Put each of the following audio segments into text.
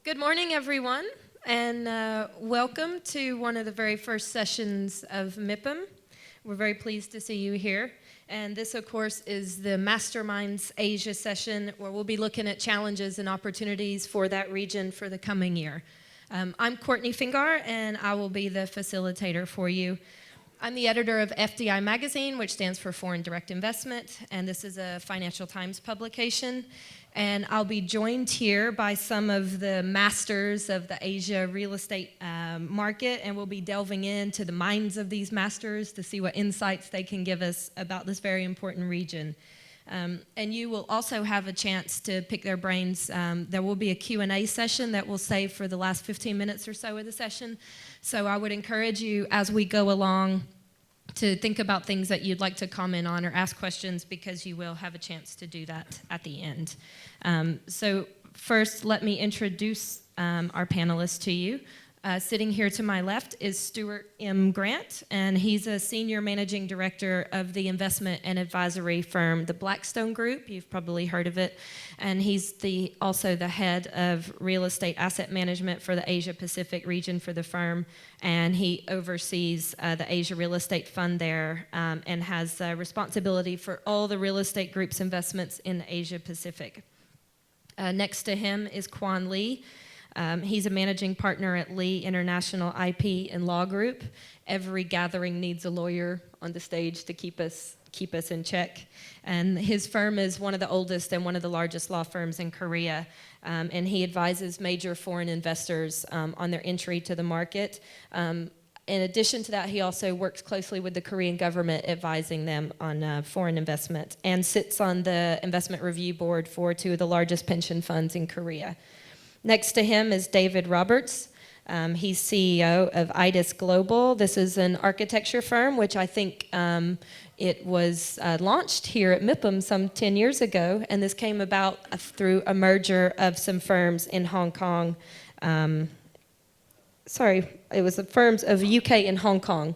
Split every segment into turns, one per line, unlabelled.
Good morning, everyone, and welcome to one of the very first sessions of MIPIM. We're very pleased to see you here. And this, of course, is the Masterminds Asia session, where we'll be looking at challenges and opportunities for that region for the coming year. I'm Courtney Fingar, and I will be the facilitator for you. I'm the editor of FDI Magazine, which stands for Foreign Direct Investment, and this is a Financial Times publication. And I'll be joined here by some of the masters of the Asia real estate market, and we'll be delving into the minds of these masters to see what insights they can give us about this very important region. And you will also have a chance to pick their brains. There will be a Q&A session that we'll save for the last 15 minutes or so of the session. So I would encourage you, as we go along, to think about things that you'd like to comment on or ask questions, because you will have a chance to do that at the end. So first, let me introduce our panelists to you. Sitting here to my left is Stuart M. Grant, and he's a senior managing director of the investment and advisory firm, the Blackstone Group. You've probably heard of it. And he's also the head of real estate asset management for the Asia Pacific region for the firm. And he oversees the Asia Real Estate Fund there and has responsibility for all the real estate group's investments in the Asia Pacific. Next to him is Kwon Lee. He's a managing partner at Lee International IP and Law Group. Every gathering needs a lawyer on the stage to keep us in check. And his firm is one of the oldest and one of the largest law firms in Korea. And he advises major foreign investors on their entry to the market. In addition to that, he also works closely with the Korean government, advising them on foreign investment, and sits on the investment review board for two of the largest pension funds in Korea. Next to him is David Roberts. He's CEO of IDIS Global. This is an architecture firm, which I think it was launched here at MIPIM some 10 years ago, and this came about through a merger of some firms in Hong Kong. It was the firms of UK and Hong Kong.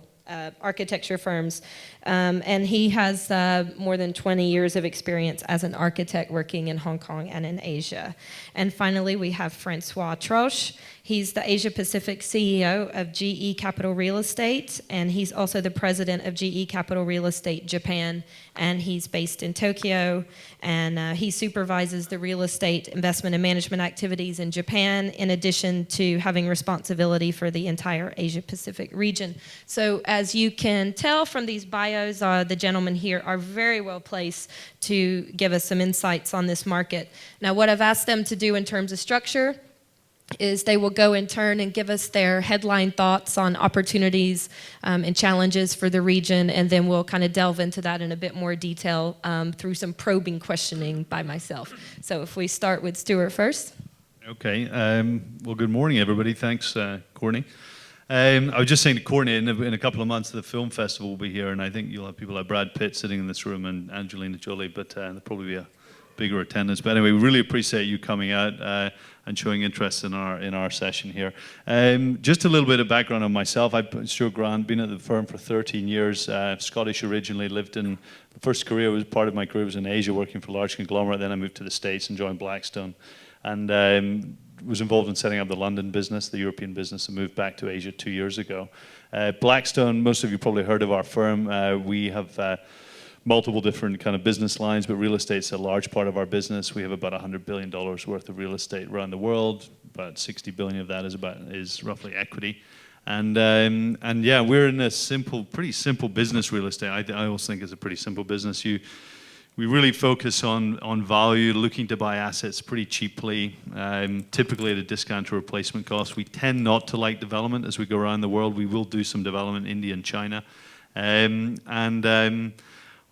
Architecture firms, and he has more than 20 years of experience as an architect working in Hong Kong and in Asia. And finally, we have Francois Troche. He's the Asia Pacific CEO of GE Capital Real Estate, and he's also the president of GE Capital Real Estate Japan, and he's based in Tokyo, and he supervises the real estate investment and management activities in Japan, in addition to having responsibility for the entire Asia Pacific region. So as you can tell from these bios, the gentlemen here are very well placed to give us some insights on this market. Now, what I've asked them to do in terms of structure is they will go in turn and give us their headline thoughts on opportunities and challenges for the region, and then we'll kind of delve into that in a bit more detail through some probing questioning by myself. So if we start with Stuart first.
Okay. Well, good morning, everybody. Thanks, Courtney. I was just saying to Courtney, in a couple of months, the film festival will be here, and I think you'll have people like Brad Pitt sitting in this room and Angelina Jolie, but there'll probably be a bigger attendance. But anyway, we really appreciate you coming out and showing interest in our session here. Just a little bit of background on myself. I'm Stuart Grant, been at the firm for 13 years. Scottish originally, lived in the first career was part of my career was in Asia, working for a large conglomerate. Then I moved to the States and joined Blackstone, and was involved in setting up the London business, the European business, and moved back to Asia 2 years ago. Blackstone, most of you probably heard of our firm. We have multiple different kind of business lines, but real estate's a large part of our business. We have about $100 billion worth of real estate around the world. About 60 billion of that is roughly equity. And yeah, we're in a pretty simple business, real estate. I always think it's a pretty simple business. We really focus on value, looking to buy assets pretty cheaply, typically at a discount to replacement cost. We tend not to like development as we go around the world. We will do some development in India and China.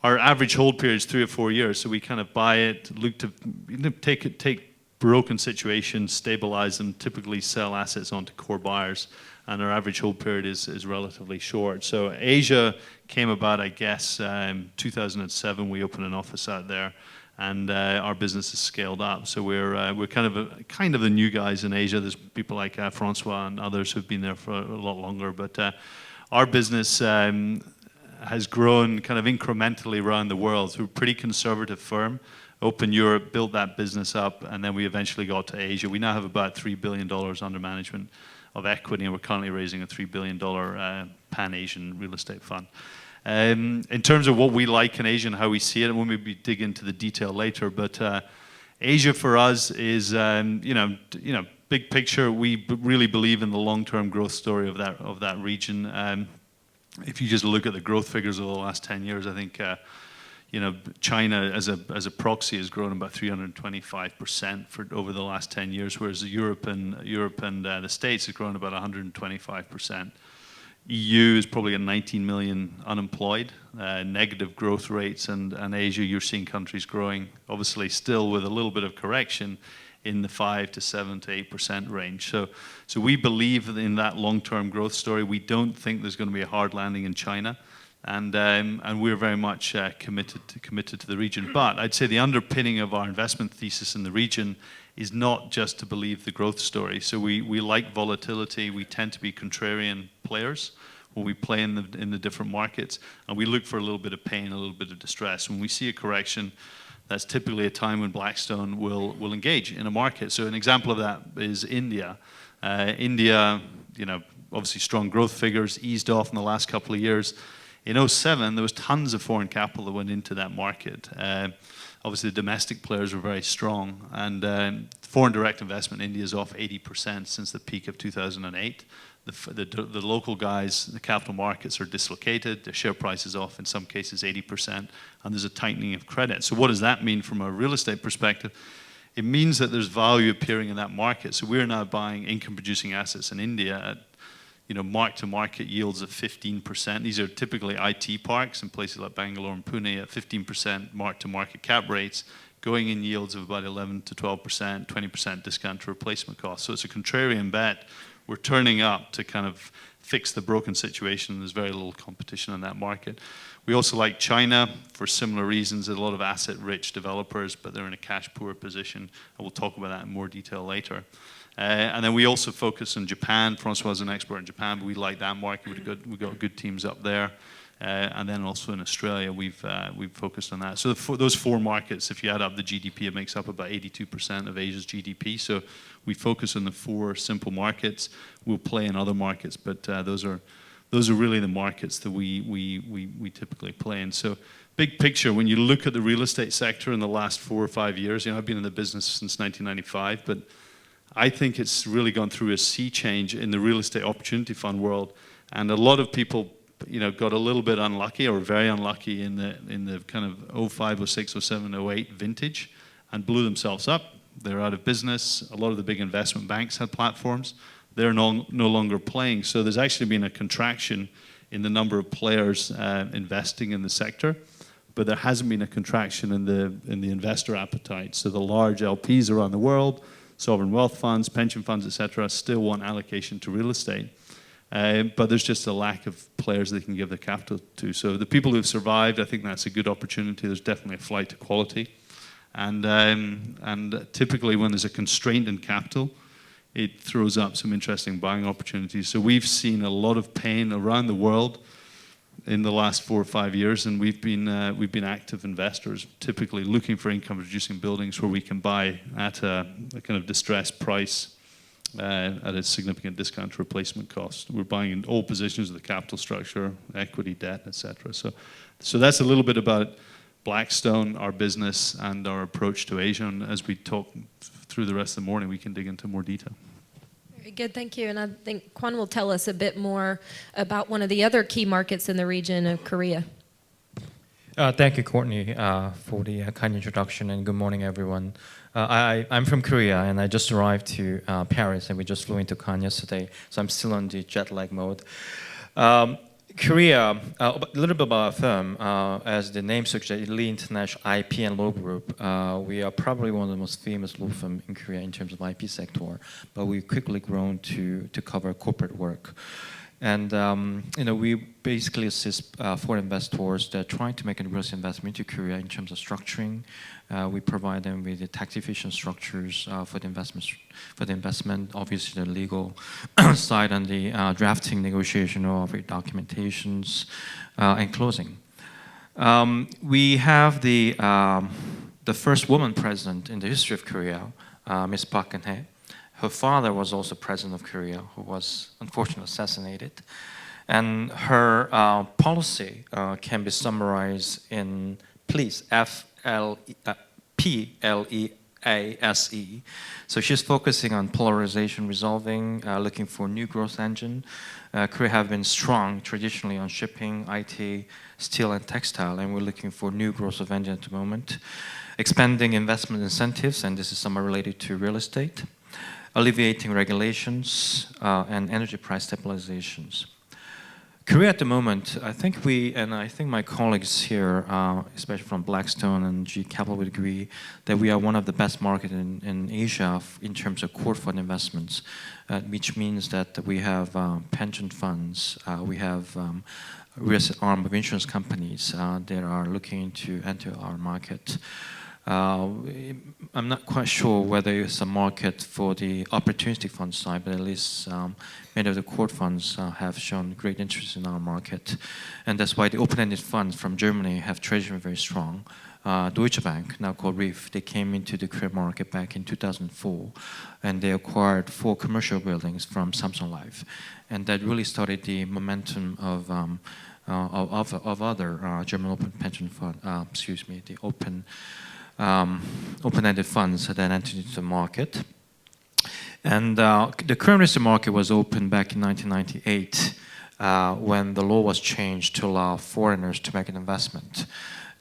Our average hold period is 3 or 4 years, so we kind of buy it, look to take broken situations, stabilize them, typically sell assets onto core buyers, and our average hold period is relatively short. So Asia came about, I guess, 2007. We opened an office out there, and our business has scaled up. So we're kind of the new guys in Asia. There's people like Francois and others who've been there for a lot longer, but our business has grown kind of incrementally around the world through a pretty conservative firm opened Europe, built that business up, and then we eventually got to Asia. We now have about $3 billion under management of equity, and we're currently raising a $3 billion Pan-Asian real estate fund. In terms of what we like in Asia and how we see it, and we'll maybe dig into the detail later, but Asia for us is, big picture, we really believe in the long-term growth story of that region. If you just look at the growth figures over the last 10 years, I think China as a proxy has grown about 325% over the last 10 years, whereas Europe and the States have grown about 125%. EU is probably at 19 million unemployed, negative growth rates, and Asia, you're seeing countries growing, obviously still with a little bit of correction in the 5 to 7 to 8% range. So we believe in that long-term growth story. We don't think there's going to be a hard landing in China, and we're very much committed to the region. But I'd say the underpinning of our investment thesis in the region is not just to believe the growth story. So we like volatility. We tend to be contrarian players when we play in the different markets, and we look for a little bit of pain, a little bit of distress. When we see a correction, that's typically a time when Blackstone will engage in a market. So an example of that is India. India, obviously strong growth figures, eased off in the last couple of years. In '07, there was tons of foreign capital that went into that market. Obviously, the domestic players were very strong, and foreign direct investment in India is off 80% since the peak of 2008. The local guys, the capital markets are dislocated, the share price is off in some cases 80%, and there's a tightening of credit. So what does that mean from a real estate perspective? It means that there's value appearing in that market. So we're now buying income-producing assets in India at mark-to-market yields of 15%. These are typically IT parks in places like Bangalore and Pune at 15% mark-to-market cap rates, going in yields of about 11 to 12%, 20% discount to replacement cost. So it's a contrarian bet. We're turning up to kind of fix the broken situation. There's very little competition in that market. We also like China for similar reasons. There's a lot of asset-rich developers, but they're in a cash-poor position, and we'll talk about that in more detail later. And then we also focus on Japan. Francois is an expert in Japan, but we like that market. We've got good teams up there. And then also in Australia, we've focused on that. So those four markets, if you add up the GDP, it makes up about 82% of Asia's GDP. So we focus on the four simple markets. We'll play in other markets, but those are really the markets that we typically play in. So big picture, when you look at the real estate sector in the last 4 or 5 years, I've been in the business since 1995, but I think it's really gone through a sea change in the real estate opportunity fund world, and a lot of people, got a little bit unlucky or very unlucky in the kind of '05, '06, '07, '08 vintage, and blew themselves up. They're out of business. A lot of the big investment banks had platforms. They're no longer playing. So there's actually been a contraction in the number of players investing in the sector, but there hasn't been a contraction in the investor appetite. So the large LPs around the world, sovereign wealth funds, pension funds, etc., still want allocation to real estate. But there's just a lack of players they can give the capital to. So the people who've survived, I think that's a good opportunity. There's definitely a flight to quality. And typically when there's a constraint in capital, it throws up some interesting buying opportunities. So we've seen a lot of pain around the world in the last 4 or 5 years, and we've been active investors, typically looking for income-producing buildings where we can buy at a kind of distressed price at a significant discount to replacement cost. We're buying in all positions of the capital structure, equity, debt, etc. So that's a little bit about Blackstone, our business, and our approach to Asia. And as we talk through the rest of the morning, we can dig into more detail.
Very good, thank you. And I think Kwon will tell us a bit more about one of the other key markets in the region of Korea.
Thank you, Courtney, for the kind introduction, and good morning, everyone. I'm from Korea, and I just arrived to Paris, and we just flew into Cannes yesterday, so I'm still on the jet lag mode. Korea, a little bit about our firm. As the name suggests, Lee International IP and Law Group. We are probably one of the most famous law firms in Korea in terms of IP sector, but we've quickly grown to cover corporate work. And we basically assist foreign investors that are trying to make a real estate investment into Korea in terms of structuring. We provide them with the tax-efficient structures for the investment, obviously the legal side and the drafting, negotiation of documentations, and closing. We have the the first woman president in the history of Korea, Ms. Park Geun-hye. Her father was also president of Korea, who was unfortunately assassinated. And her policy can be summarized in PLEASE, PLEASE. So she's focusing on polarization resolving, looking for new growth engine. Korea have been strong traditionally on shipping, IT, steel, and textile, and we're looking for new growth of engine at the moment. Expanding investment incentives, and this is somewhat related to real estate. Alleviating regulations and energy price stabilizations. Korea at the moment, I think my colleagues here, especially from Blackstone and G Capital, would agree that we are one of the best markets in Asia in terms of core fund investments, which means that we have pension funds, we have real estate arm of insurance companies that are looking to enter our market. I'm not quite sure whether it's a market for the opportunistic fund side, but at least many of the core funds have shown great interest in our market. And that's why the open-ended funds from Germany have traded very strong. Deutsche Bank, now called RIF, they came into the Korean market back in 2004, and they acquired 4 commercial buildings from Samsung Life. And that really started the momentum of other German open pension fund, the open-ended funds that entered into the market. And the Korean real estate market was opened back in 1998 when the law was changed to allow foreigners to make an investment.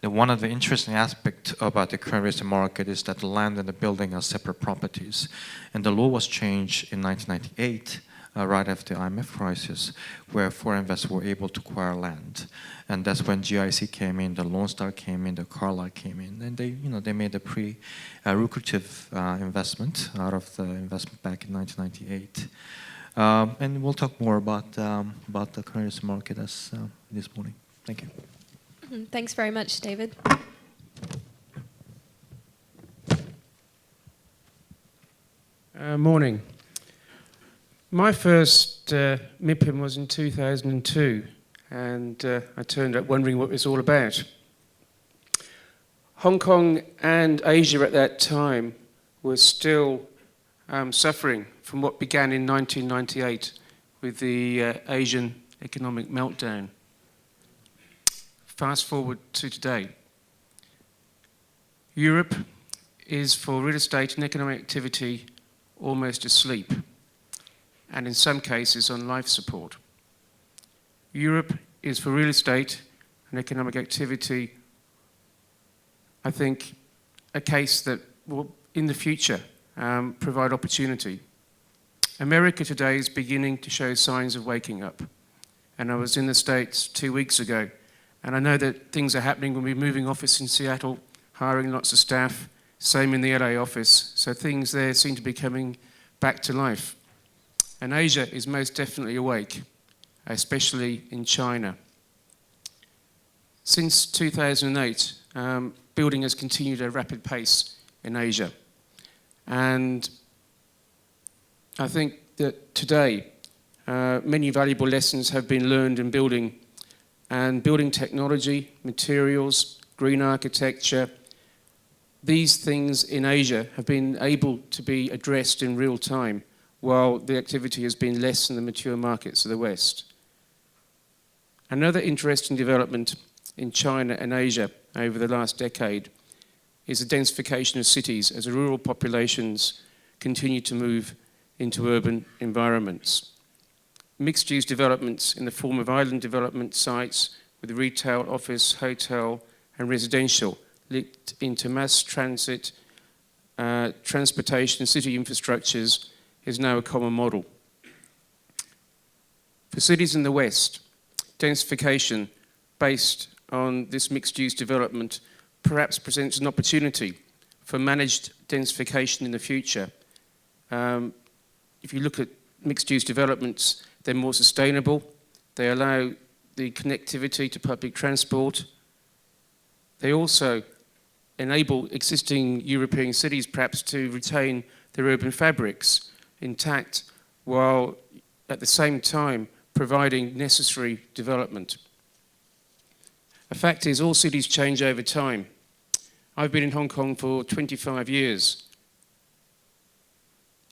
One of the interesting aspects about the Korean real estate market is that the land and the building are separate properties. And the law was changed in 1998, right after the IMF crisis, where foreign investors were able to acquire land. And that's when GIC came in, the Lone Star came in, the Carlyle came in, and they made a pretty lucrative investment out of the investment back in 1998. And we'll talk more about the currency market this morning. Thank you.
Thanks very much, David.
Morning. My first MIPIM was in 2002, and I turned up wondering what it was all about. Hong Kong and Asia at that time were still suffering from what began in 1998 with the Asian economic meltdown. Fast forward to today. Europe is, for real estate and economic activity, almost asleep, and in some cases on life support. Europe is, for real estate and economic activity, I think, a case that will, in the future, provide opportunity. America today is beginning to show signs of waking up. And I was in the States 2 weeks ago, and I know that things are happening. We'll be moving office in Seattle, hiring lots of staff, same in the LA office. So things there seem to be coming back to life. And Asia is most definitely awake, especially in China. Since 2008, building has continued at a rapid pace in Asia. And I think that today, many valuable lessons have been learned in building, and building technology, materials, green architecture. These things in Asia have been able to be addressed in real time, while the activity has been less in the mature markets of the West. Another interesting development in China and Asia over the last decade is the densification of cities as the rural populations continue to move into urban environments. Mixed-use developments in the form of island development sites with retail, office, hotel, and residential linked into mass transit, transportation, city infrastructures is now a common model. For cities in the West, densification based on this mixed-use development perhaps presents an opportunity for managed densification in the future. If you look at mixed-use developments, they're more sustainable. They allow the connectivity to public transport. They also enable existing European cities perhaps to retain their urban fabrics intact, while at the same time providing necessary development. A fact is, all cities change over time. I've been in Hong Kong for 25 years.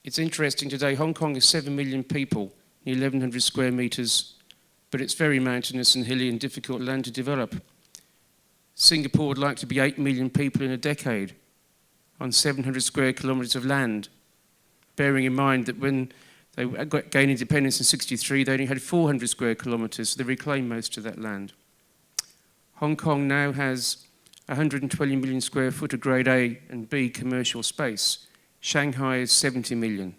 It's interesting today, Hong Kong is 7 million people, 1,100 square metres, but it's very mountainous and hilly and difficult land to develop. Singapore would like to be 8 million people in a decade on 700 square kilometres of land, bearing in mind that when they gained independence in 1963, they only had 400 square kilometres, so they reclaimed most of that land. Hong Kong now has 120 million square foot of grade A and B commercial space. Shanghai is 70 million.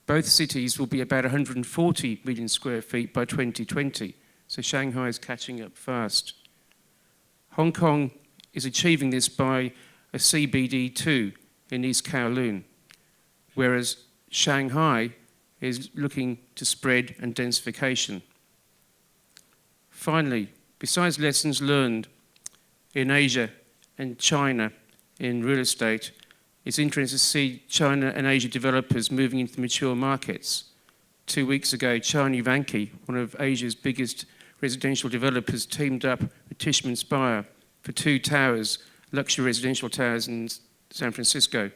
Both cities will be about 140 million square feet by 2020, so Shanghai is catching up fast. Hong Kong is achieving this by a CBD2 in East Kowloon, whereas Shanghai is looking to spread and densification. Finally, besides lessons learned in Asia and China in real estate, it's interesting to see China and Asia developers moving into the mature markets. 2 weeks ago, China Vanke, one of Asia's biggest residential developers, teamed up with Tishman Speyer for 2 towers, luxury residential towers in San Francisco.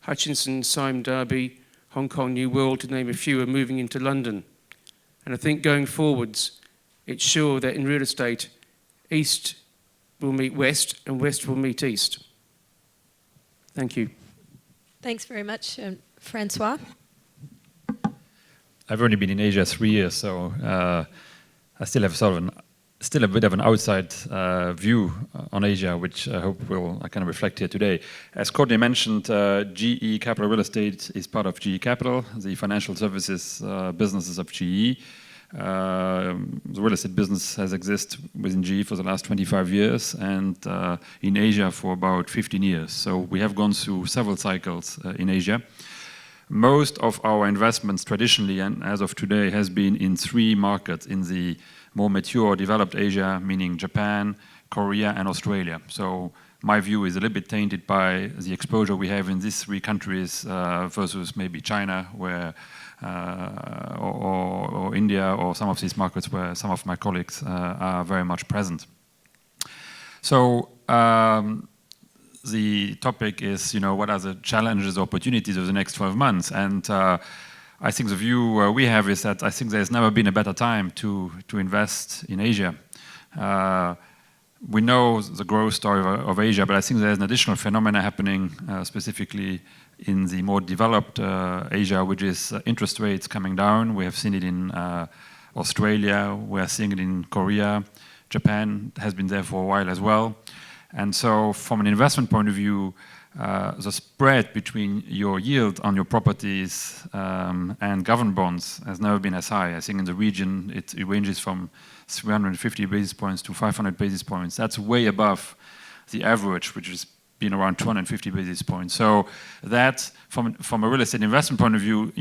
Hutchinson, Sime Darby, Hong Kong New World, to name a few, are moving into London. And I think going forwards, it's sure that in real estate, East will meet West and West will meet East. Thank you.
Thanks very much, Francois.
I've only been in Asia 3 years, so I still have still a bit of an outside view on Asia, which I hope will kind of reflect here today. As Courtney mentioned, GE Capital Real Estate is part of GE Capital, the financial services businesses of GE. The real estate business has existed within GE for the last 25 years and in Asia for about 15 years. So we have gone through several cycles in Asia. Most of our investments traditionally and as of today has been in 3 markets in the more mature developed Asia, meaning Japan, Korea and Australia. So my view is a little bit tainted by the exposure we have in these 3 countries versus maybe China where or India or some of these markets where some of my colleagues are very much present. So the topic is, what are the challenges, opportunities of the next 12 months? And I think the view we have is that I think there's never been a better time to invest in Asia. We know the growth story of Asia, but I think there's an additional phenomena happening specifically in the more developed Asia, which is interest rates coming down. We have seen it in Australia, we are seeing it in Korea, Japan has been there for a while as well. And so from an investment point of view, the spread between your yield on your properties and government bonds has never been as high. I think in the region it ranges from 350 basis points to 500 basis points. That's way above the average, which has been around 250 basis points. So that, from a real estate investment point of view,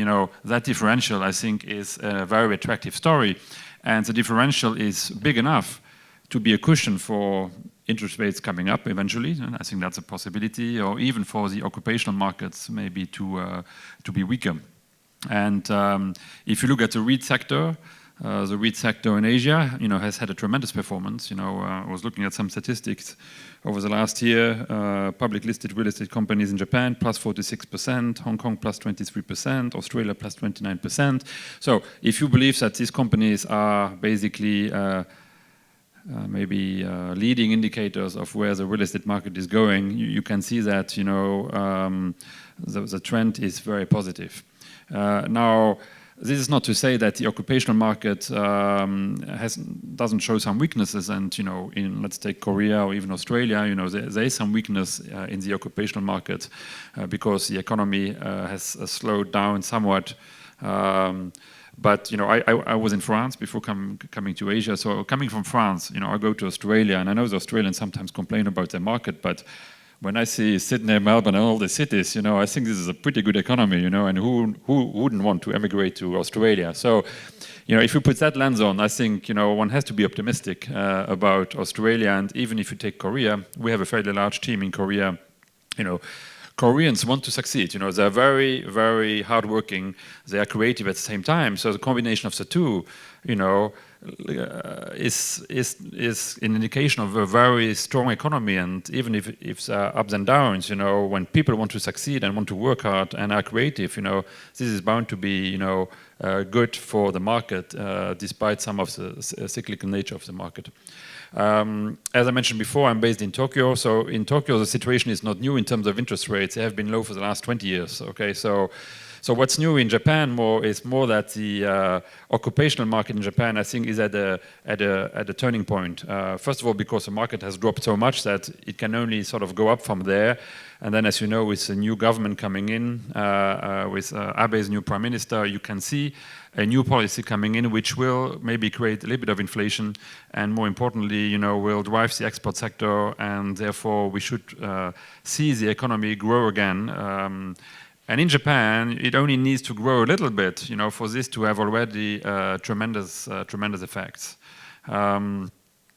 that differential I think is a very attractive story. And the differential is big enough to be a cushion for interest rates coming up eventually, and I think that's a possibility, or even for the occupational markets maybe to be weaker. And if you look at the REIT sector in Asia, has had a tremendous performance. I was looking at some statistics over the last year. Public listed real estate companies in Japan plus 46%, Hong Kong plus 23%, Australia plus 29%. So if you believe that these companies are basically maybe leading indicators of where the real estate market is going, you can see that the trend is very positive. Now, this is not to say that the occupational market doesn't show some weaknesses, and in, let's take Korea or even Australia, there is some weakness in the occupational market because the economy has slowed down somewhat. But I was in France before coming to Asia. So coming from France, I go to Australia, and I know the Australians sometimes complain about their market, but when I see Sydney, Melbourne, and all the cities, I think this is a pretty good economy, and who wouldn't want to emigrate to Australia? So, if you put that lens on, I think one has to be optimistic about Australia, and even if you take Korea, we have a fairly large team in Korea. Koreans want to succeed. They're very, very hardworking. They are creative at the same time. So the combination of the two, is an indication of a very strong economy. And even if there are ups and downs, when people want to succeed and want to work hard and are creative, this is bound to be, good for the market, despite some of the cyclical nature of the market. As I mentioned before, I'm based in Tokyo. So in Tokyo, the situation is not new in terms of interest rates. They have been low for the last 20 years. Okay, so what's new in Japan is more that the occupational market in Japan, I think, is at a turning point. First of all, because the market has dropped so much that it can only sort of go up from there. And then, as you know, with the new government coming in, with Abe's new prime minister, you can see a new policy coming in, which will maybe create a little bit of inflation, and more importantly, will drive the export sector, and therefore we should see the economy grow again. And in Japan, it only needs to grow a little bit, for this to have already tremendous effects.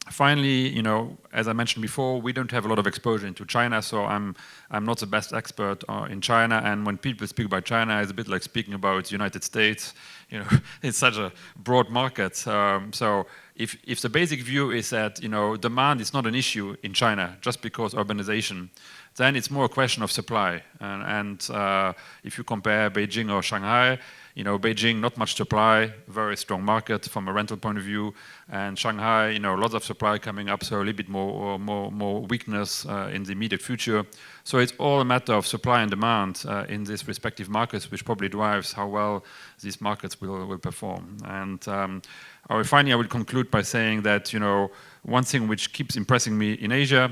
Finally, as I mentioned before, we don't have a lot of exposure into China, so I'm not the best expert in China. And when people speak about China, it's a bit like speaking about the United States. It's such a broad market. So if the basic view is that demand is not an issue in China just because urbanization, then it's more a question of supply. And if you compare Beijing or Shanghai, Beijing, not much supply, very strong market from a rental point of view, and Shanghai, lots of supply coming up, so a little bit more weakness in the immediate future. So it's all a matter of supply and demand in these respective markets, which probably drives how well these markets will perform. And finally, I would conclude by saying that one thing which keeps impressing me in Asia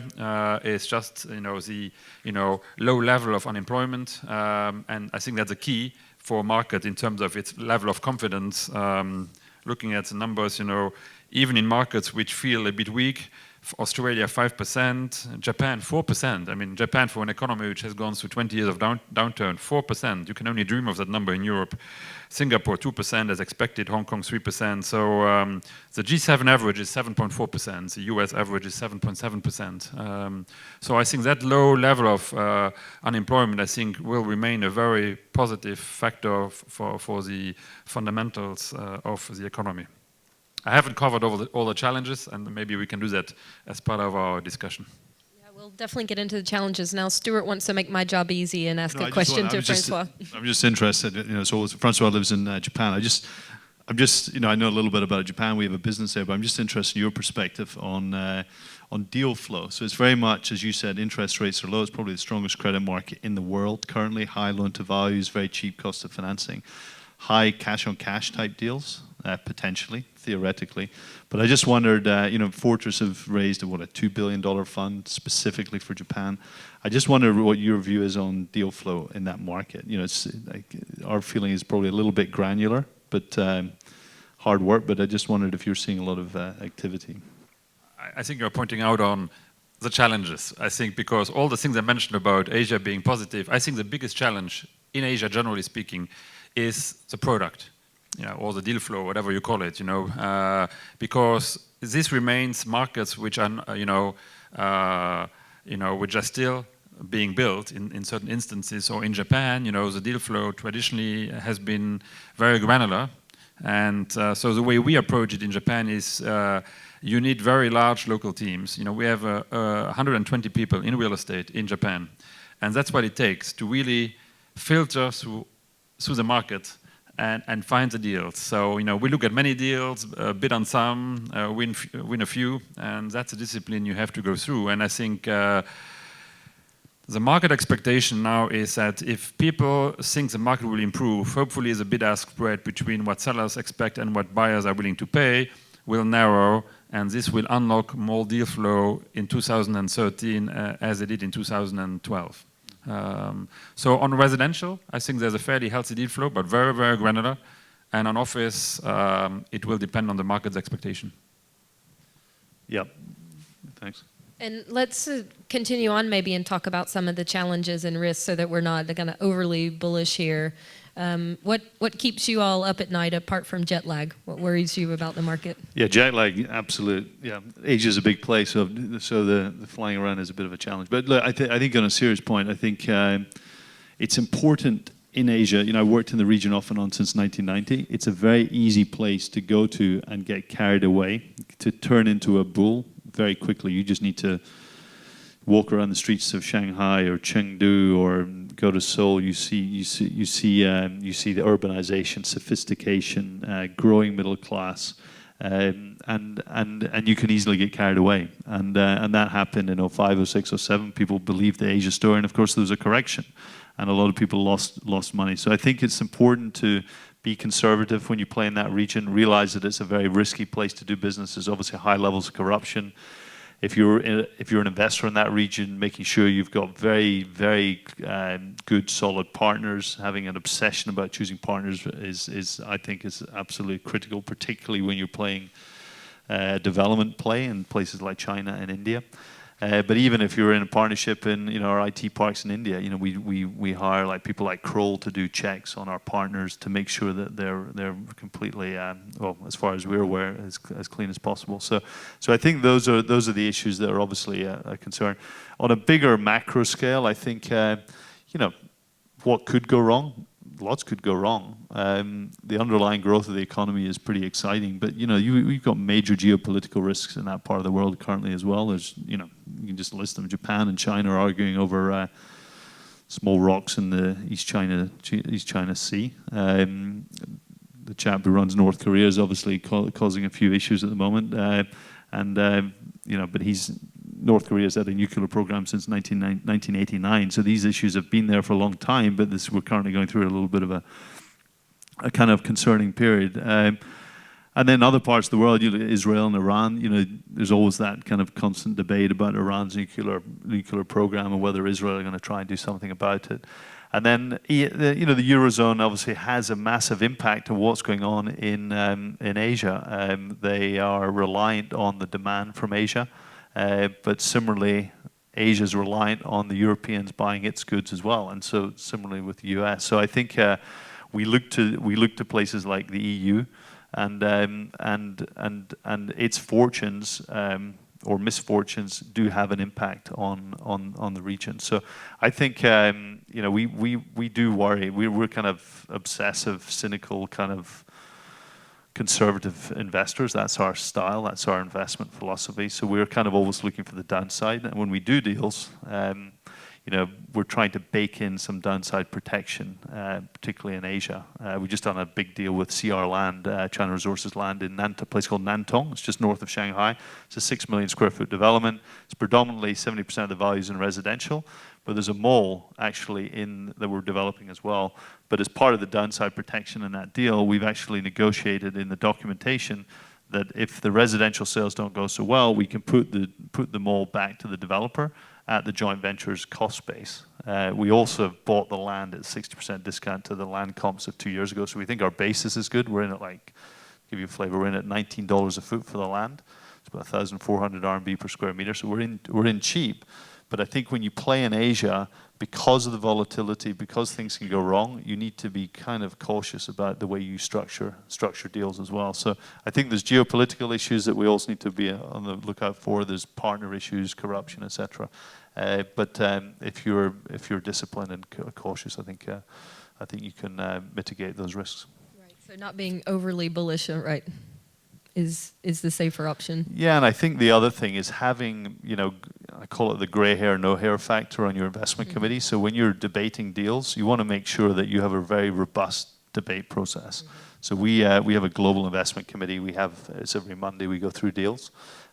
is just the low level of unemployment, and I think that's a key for a market in terms of its level of confidence. Looking at the numbers, even in markets which feel a bit weak, Australia 5%, Japan 4%. I mean, Japan, for an economy which has gone through 20 years of downturn, 4%. You can only dream of that number in Europe. Singapore 2% as expected, Hong Kong 3%. So the G7 average is 7.4%. The US average is 7.7%. So I think that low level of unemployment, I think, will remain a very positive factor for the fundamentals of the economy. I haven't covered all the challenges, and maybe we can do that as part of our discussion.
Yeah, we'll definitely get into the challenges. Now, Stuart wants to make my job easy and ask a question to Francois.
I'm just interested, so Francois lives in Japan. I'm just, I know a little bit about Japan. We have a business there, but I'm just interested in your perspective on deal flow. So it's very much, as you said, interest rates are low. It's probably the strongest credit market in the world currently. High loan to values, very cheap cost of financing. High cash on cash type deals, potentially, theoretically. But I just wondered, Fortress have raised a $2 billion fund specifically for Japan. I just wonder what your view is on deal flow in that market. It's like our feeling is probably a little bit granular, but hard work. But I just wondered if you're seeing a lot of activity.
I think you're pointing out on the challenges. I think because all the things I mentioned about Asia being positive, I think the biggest challenge in Asia, generally speaking, is the product, or the deal flow, whatever you call it, because this remains markets which are, which are still being built in certain instances. Or in Japan, the deal flow traditionally has been very granular, and so the way we approach it in Japan is you need very large local teams. We have 120 people in real estate in Japan, and that's what it takes to really filter through the market and find the deals. So we look at many deals, bid on some, win a few, and that's a discipline you have to go through. And I think the market expectation now is that if people think the market will improve, hopefully the bid-ask spread between what sellers expect and what buyers are willing to pay will narrow, and this will unlock more deal flow in 2013 as it did in 2012. So on residential, I think there's a fairly healthy deal flow, but very, very granular. And on office, it will depend on the market's expectation.
Yeah, thanks.
And let's continue on maybe and talk about some of the challenges and risks so that we're not kind of overly bullish here. What keeps you all up at night apart from jet lag? What worries you about the market?
Yeah, jet lag, absolute. Yeah, Asia's a big place, so the flying around is a bit of a challenge. But look, I think on a serious point, I think it's important in Asia, I worked in the region off and on since 1990. It's a very easy place to go to and get carried away, to turn into a bull very quickly. You just need to walk around the streets of Shanghai or Chengdu or go to Seoul. You see the urbanization, sophistication, growing middle class, and you can easily get carried away. And that happened in 2005, 2006, 2007. People believed the Asia story, and of course there was a correction, and a lot of people lost money. So I think it's important to be conservative when you play in that region. Realize that it's a very risky place to do business. There's obviously high levels of corruption. If you're an investor in that region, making sure you've got very, very good, solid partners, having an obsession about choosing partners is I think is absolutely critical, particularly when you're playing development play in places like China and India. But even if you're in a partnership in our IT parks in India, we hire like people like Kroll to do checks on our partners to make sure that they're completely well, as far as we're aware, as clean as possible. So I think those are the issues that are obviously a concern. On a bigger macro scale, I think what could go wrong. Lots could go wrong. The underlying growth of the economy is pretty exciting, but we've got major geopolitical risks in that part of the world currently as well. There's you can just list them. Japan and China are arguing over small rocks in the East China Sea. The chap who runs North Korea is obviously causing a few issues at the moment, but North Korea's had a nuclear program since 1989, so these issues have been there for a long time, but we're currently going through a little bit of a kind of concerning period. And then other parts of the world, Israel and Iran, there's always that kind of constant debate about Iran's nuclear program and whether Israel are going to try and do something about it. And then the Eurozone obviously has a massive impact on what's going on in Asia. They are reliant on the demand from Asia. But similarly, Asia is reliant on the Europeans buying its goods as well, and so similarly with the US. So I think we look to places like the EU, and its fortunes or misfortunes do have an impact on the region. So I think we do worry. We're kind of obsessive, cynical, kind of conservative investors. That's our style. That's our investment philosophy. So we're kind of always looking for the downside. And when we do deals, we're trying to bake in some downside protection, particularly in Asia. We just done a big deal with CR Land, China Resources Land in a place called Nantong. It's just north of Shanghai. It's a 6 million square foot development. It's predominantly 70% of the value is in residential, but there's a mall actually that we're developing as well. But as part of the downside protection in that deal, we've actually negotiated in the documentation that if the residential sales don't go so well, we can put the mall back to the developer at the joint venture's cost base. We also bought the land at 60% discount to the land comps of 2 years ago, so we think our basis is good. We're in at give you a flavor, we're in at $19 a foot for the land. It's about 1,400 RMB per square meter, so we're in cheap. But I think when you play in Asia, because of the volatility, because things can go wrong, you need to be kind of cautious about the way you structure deals as well. So I think there's geopolitical issues that we also need to be on the lookout for. There's partner issues, corruption, etc. But if you're disciplined and cautious, I think you can mitigate those risks.
Right. So not being overly bullish, right, is the safer option.
Yeah, and I think the other thing is having, I call it the gray hair, no hair factor on your investment committee. So when you're debating deals, you want to make sure that you have a very robust debate process. So we have a global investment committee. It's every Monday we go through deals.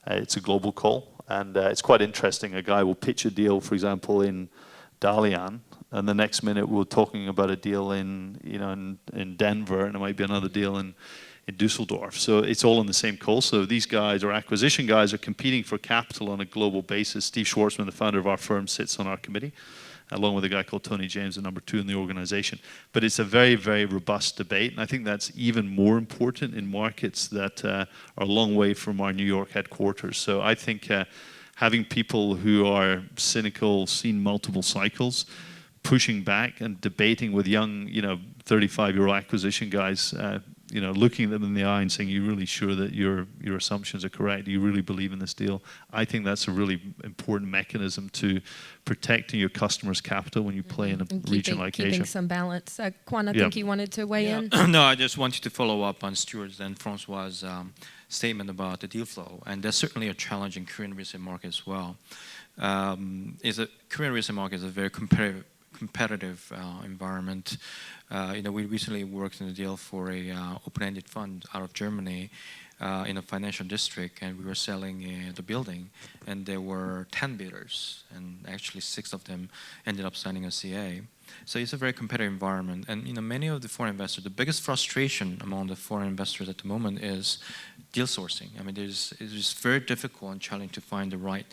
It's a global call, and it's quite interesting. A guy will pitch a deal, for example, in Dalian, and the next minute we're talking about a deal in Denver, and it might be another deal in Dusseldorf. So it's all in the same call. So these guys, or acquisition guys, are competing for capital on a global basis. Steve Schwartzman, the founder of our firm, sits on our committee, along with a guy called Tony James, the number 2 in the organization. But it's a very, very robust debate, and I think that's even more important in markets that are a long way from our New York headquarters. So I think having people who are cynical, seen multiple cycles, pushing back and debating with young, 35-year-old acquisition guys looking at them in the eye and saying, "You're really sure that your assumptions are correct? Do you really believe in this deal?" I think that's a really important mechanism to protecting your customers' capital when you play in a region like
keeping
Asia.
some balance. Kwon, I think you wanted to weigh in.
No, I just wanted to follow up on Stuart's and Francois' statement about the deal flow, and there's certainly a challenge in Korean real estate market as well. Korean real estate market is a very competitive environment. We recently worked in a deal for a open-ended fund out of Germany in a financial district, and we were selling the building, and there were 10 bidders, and actually 6 of them ended up signing a CA. So it's a very competitive environment, and many of the foreign investors, the biggest frustration among the foreign investors at the moment is deal sourcing. I mean, it's very difficult and challenging to find the right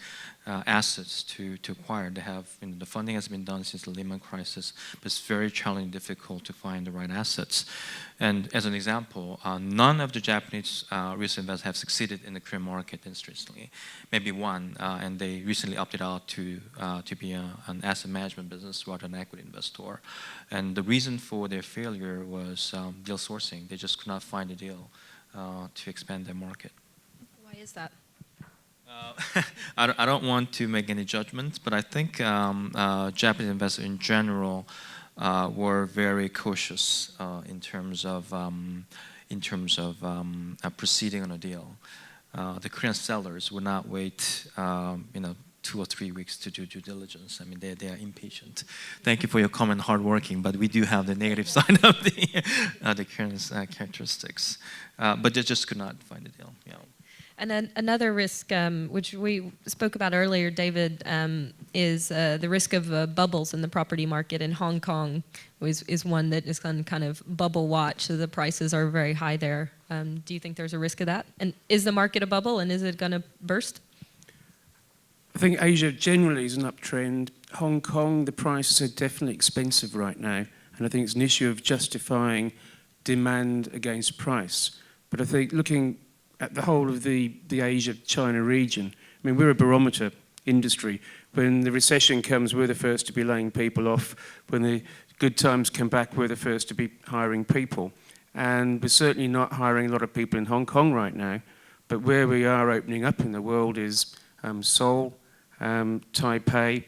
assets to acquire. They have, the funding has been done since the Lehman crisis, but it's very challenging, difficult to find the right assets. And as an example, none of the Japanese real estate investors have succeeded in the Korean market recently. Maybe one, and they recently opted out to be an asset management business rather than an equity investor. And the reason for their failure was deal sourcing. They just could not find a deal to expand their market.
Why is that?
I don't want to make any judgments, but I think Japanese investors in general were very cautious in terms of proceeding on a deal. The Korean sellers would not wait, 2 or 3 weeks to do due diligence. I mean, they are impatient. Thank you for your comment, hardworking, but we do have the negative side of the Korean characteristics. But they just could not find a deal. Yeah.
And another risk, which we spoke about earlier, David, is the risk of bubbles in the property market. In Hong Kong is one that is on kind of bubble watch, so the prices are very high there. Do you think there's a risk of that? And is the market a bubble, and is it going to burst?
I think Asia generally is an uptrend. Hong Kong, the prices are definitely expensive right now, and I think it's an issue of justifying demand against price. But I think looking at the whole of the Asia-China region, I mean, we're a barometer industry. When the recession comes, we're the first to be laying people off. When the good times come back, we're the first to be hiring people. And we're certainly not hiring a lot of people in Hong Kong right now, but where we are opening up in the world is Seoul, Taipei,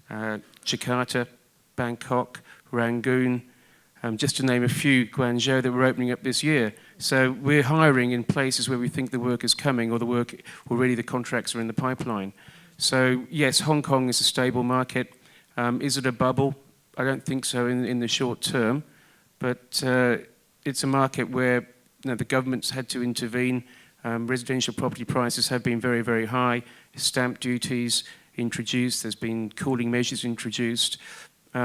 Jakarta, Bangkok, Rangoon, just to name a few, Guangzhou, that we're opening up this year. So we're hiring in places where we think the work is coming, or the work already, the contracts are in the pipeline. So yes, Hong Kong is a stable market. Is it a bubble? I don't think so in the short term, but it's a market where the government's had to intervene. Residential property prices have been very, very high. Stamp duties introduced. There's been cooling measures introduced.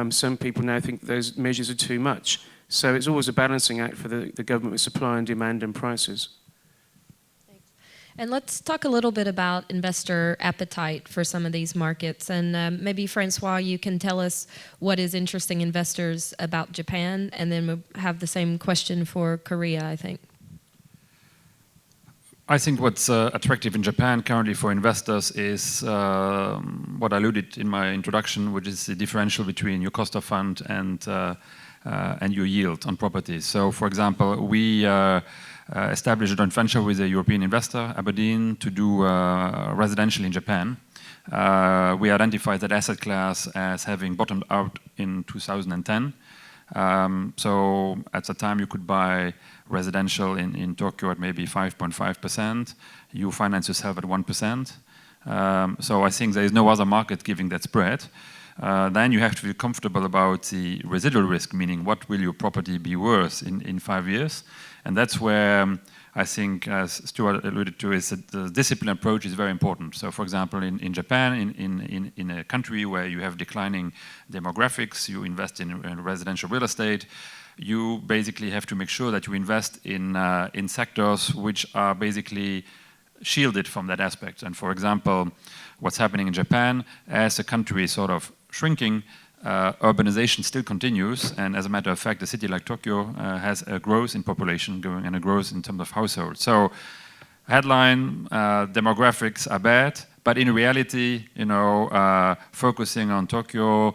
Some people now think those measures are too much. So it's always a balancing act for the government with supply and demand and prices.
Thanks. And let's talk a little bit about investor appetite for some of these markets. And maybe, Francois, you can tell us what is interesting investors about Japan, and then we'll have the same question for Korea, I think.
I think what's attractive in Japan currently for investors is what I alluded in my introduction, which is the differential between your cost of fund and your yield on properties. So, for example, we established a joint venture with a European investor, Aberdeen, to do residential in Japan. We identified that asset class as having bottomed out in 2010. So at the time you could buy residential in Tokyo at maybe 5.5%. You finance yourself at 1%. So I think there is no other market giving that spread. Then you have to be comfortable about the residual risk, meaning what will your property be worth in 5 years. And that's where I think, as Stuart alluded to, is that the disciplined approach is very important. So for example, in Japan, in a country where you have declining demographics, you invest in residential real estate, you basically have to make sure that you invest in sectors which are basically shielded from that aspect. And for example, what's happening in Japan, as the country is sort of shrinking, urbanization still continues, and as a matter of fact, a city like Tokyo has a growth in population going and a growth in terms of households. So, headline, demographics are bad, but in reality, focusing on Tokyo,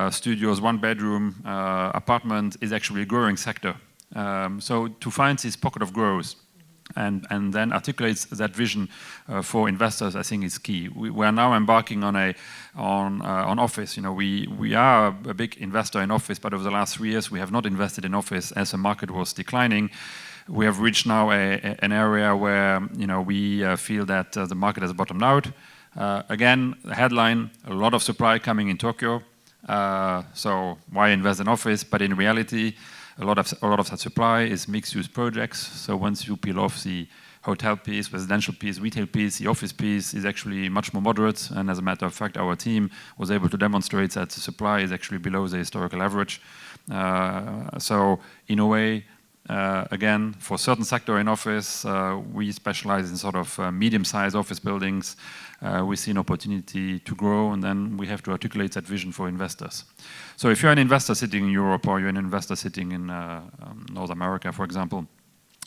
studios, one-bedroom apartment is actually a growing sector So to find this pocket of growth and then articulates that vision for investors, I think is key. We are now embarking on office. You know, we are a big investor in office, but over the last 3 years we have not invested in office as the market was declining. We have reached now an area where, you know, we feel that the market has bottomed out. Again, the headline: a lot of supply coming in Tokyo. So why invest in office? But in reality, a lot of that supply is mixed-use projects. So once you peel off the hotel piece, residential piece, retail piece, the office piece is actually much more moderate. And as a matter of fact, our team was able to demonstrate that the supply is actually below the historical average. So in a way, again, for certain sector in office, we specialize in sort of medium-sized office buildings. We see an opportunity to grow, and then we have to articulate that vision for investors. So if you're an investor sitting in Europe, or you're an investor sitting in North America, for example,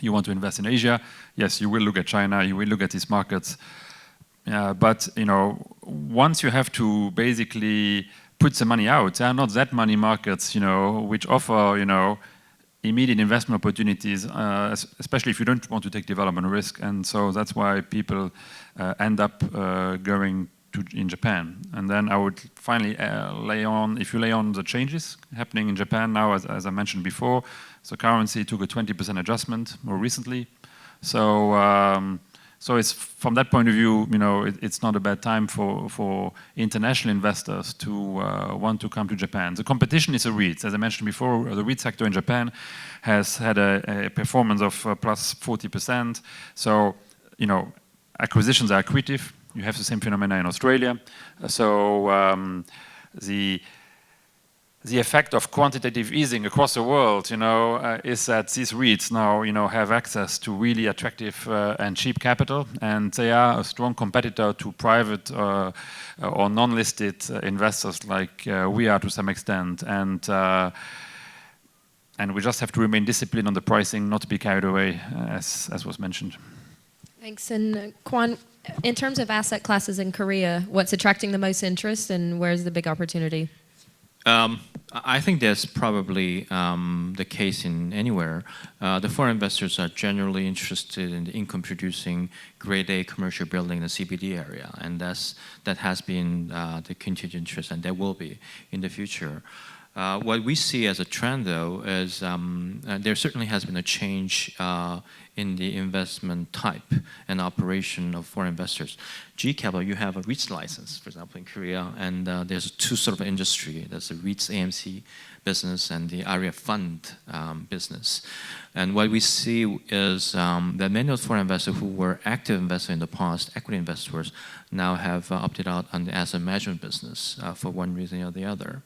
you want to invest in Asia, yes, you will look at China, you will look at these markets. But you know, once you have to basically put the money out, there are not that many markets, you know, which offer, you know, immediate investment opportunities, especially if you don't want to take development risk. And so that's why people end up going in Japan. And then I would finally if you lay on the changes happening in Japan now, as I mentioned before, the currency took a 20% adjustment more recently. So so it's from that point of view, you know, it's not a bad time for international investors to want to come to Japan. The competition is the REITs. As I mentioned before, the REIT sector in Japan has had a performance of plus 40%. So, you know, acquisitions are accretive. You have the same phenomena in Australia. So the effect of quantitative easing across the world, you know, is that these REITs now, you know, have access to really attractive and cheap capital, and they are a strong competitor to private or non-listed investors like we are to some extent. And we just have to remain disciplined on the pricing, not to be carried away, as was mentioned.
Thanks. And Kwon, in terms of asset classes in Korea, what's attracting the most interest, and where's the big opportunity?
I think that's probably the case in anywhere. The foreign investors are generally interested in the income-producing grade A commercial building in the CBD area, and that has been the continued interest, and there will be in the future. What we see as a trend, though, is there certainly has been a change in the investment type and operation of foreign investors. G-Capital, you have a REITs license, for example, in Korea, and there's two sort of industry. There's the REITs AMC business and the area fund business. And what we see is that many of the foreign investors who were active investors in the past, equity investors, now have opted out on the asset management business for one reason or the other.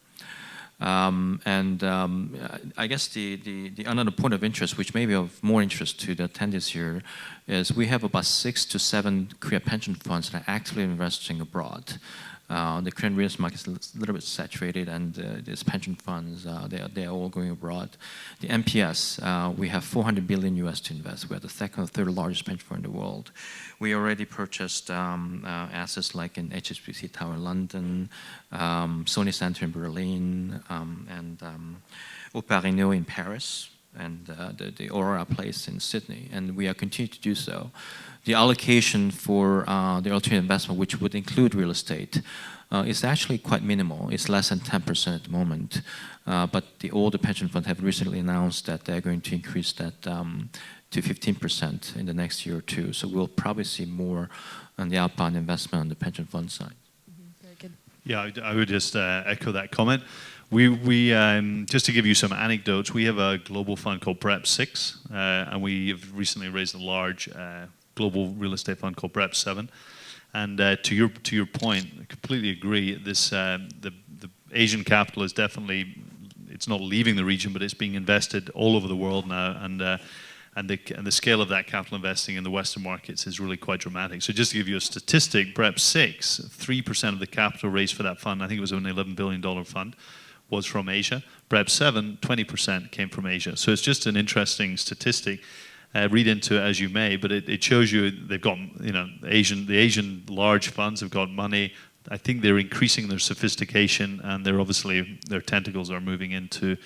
I guess the another point of interest, which may be of more interest to the attendees here, is we have about 6 to 7 Korea pension funds that are actively investing abroad. The Korean real estate market is a little bit saturated, and these pension funds, they are all going abroad. The MPS, we have $400 billion US to invest. We are the second or third largest pension fund in the world. We already purchased assets like in HSBC Tower London, Sony Center in Berlin, and Opéra in Paris, and the Aurora Place in Sydney, and we are continuing to do so. The allocation for the alternative investment, which would include real estate, is actually quite minimal. It's less than 10% at the moment. But all the pension funds have recently announced that they're going to increase that to 15% in the next year or two. So we'll probably see more on the outbound investment on the pension fund side.
Very good.
Yeah, I would just echo that comment. We just to give you some anecdotes, we have a global fund called BREP 6, and we have recently raised a large global real estate fund called BREP 7. And to your point, I completely agree. This the Asian capital is definitely, it's not leaving the region, but it's being invested all over the world now, and the scale of that capital investing in the Western markets is really quite dramatic. So just to give you a statistic, BREP 6, 3% of the capital raised for that fund, I think it was an $11 billion fund, was from Asia. BREP 7, 20% came from Asia. So it's just an interesting statistic. Read into it as you may, but it shows you they've got, you know, the Asian large funds have got money. I think they're increasing their sophistication, and they're obviously, their tentacles are moving into